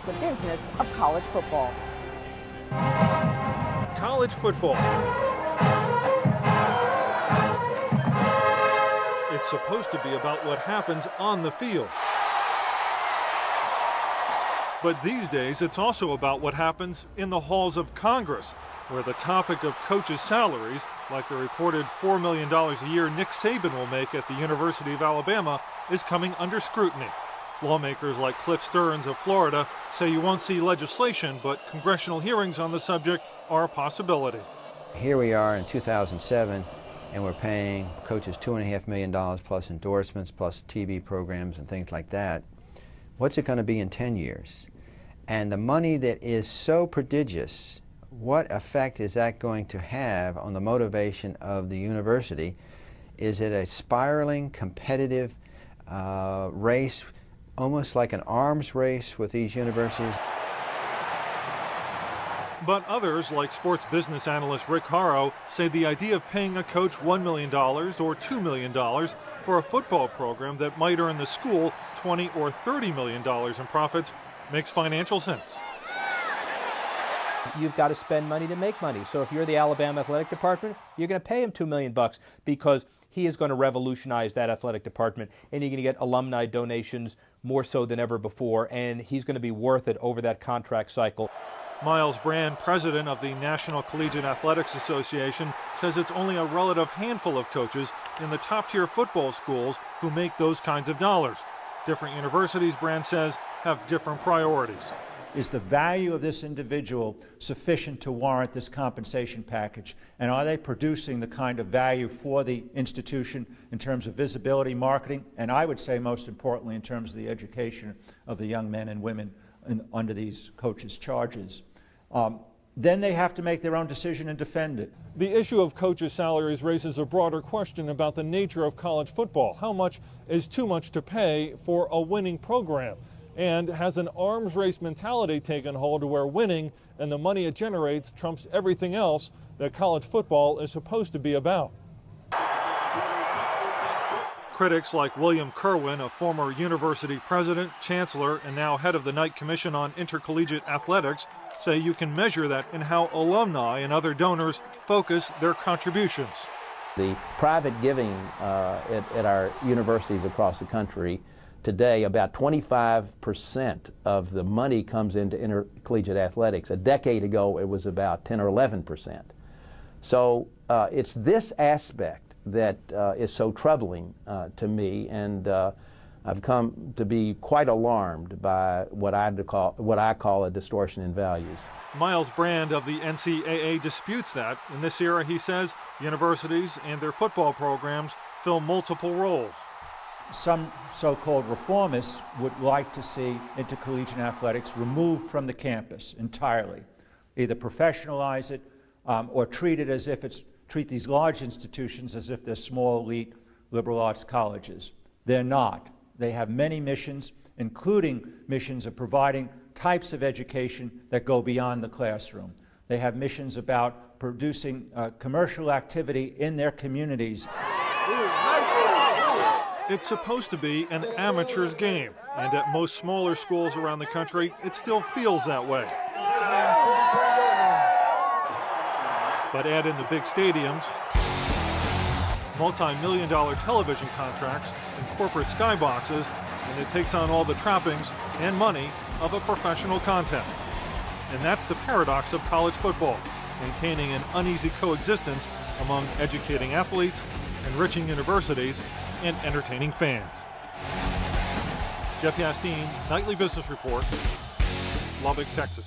the business of college football. College football. It's supposed to be about what happens on the field. But these days, it's also about what happens in the halls of Congress, where the topic of coaches' salaries, like the reported $4 million a year Nick Saban will make at the University of Alabama, is coming under scrutiny. Lawmakers like Cliff Stearns of Florida say you won't see legislation, but congressional hearings on the subject are a possibility. Here we are in 2007, and we're paying coaches $2.5 million plus endorsements, plus TV programs and things like that. What's it going to be in 10 years? And the money that is so prodigious, what effect is that going to have on the motivation of the university? Is it a spiraling, competitive race, almost like an arms race with these universities? But others, like sports business analyst Rick Haro, say the idea of paying a coach $1 million or $2 million for a football program that might earn the school $20 or $30 million in profits makes financial sense. You've got to spend money to make money. So if you're the Alabama athletic department, you're going to pay him $2 million because he is going to revolutionize that athletic department, and you're going to get alumni donations more so than ever before, and he's going to be worth it over that contract cycle. Miles Brand, president of the National Collegiate Athletics Association, says it's only a relative handful of coaches in the top-tier football schools who make those kinds of dollars. Different universities, Brand says, have different priorities. Is the value of this individual sufficient to warrant this compensation package? And are they producing the kind of value for the institution in terms of visibility, marketing, and I would say most importantly in terms of the education of the young men and women under these coaches' charges? Then they have to make their own decision and defend it. The issue of coaches' salaries raises a broader question about the nature of college football. How much is too much to pay for a winning program? And has an arms race mentality taken hold where winning and the money it generates trumps everything else that college football is supposed to be about? Critics like William Kerwin, a former university president, chancellor, and now head of the Knight Commission on Intercollegiate Athletics, say you can measure that in how alumni and other donors focus their contributions. The private giving at our universities across the country today, about 25% of the money comes into intercollegiate athletics. A decade ago, it was about 10 or 11%. So it's this aspect that is so troubling to me, and I've come to be quite alarmed by what I call a distortion in values. Miles Brand of the NCAA disputes that. In this era, he says, universities and their football programs fill multiple roles. Some so-called reformists would like to see intercollegiate athletics removed from the campus entirely, either professionalize it or treat it as if treat these large institutions as if they're small, elite, liberal arts colleges. They're not. They have many missions, including missions of providing types of education that go beyond the classroom. They have missions about producing commercial activity in their communities. It's supposed to be an amateur's game, and at most smaller schools around the country, it still feels that way. But add in the big stadiums, multi-million-dollar television contracts, and corporate skyboxes, and it takes on all the trappings and money of a professional contest. And that's the paradox of college football, maintaining an uneasy coexistence among educating athletes, enriching universities, and entertaining fans. Jeff Yasteen, Nightly Business Report, Lubbock, Texas.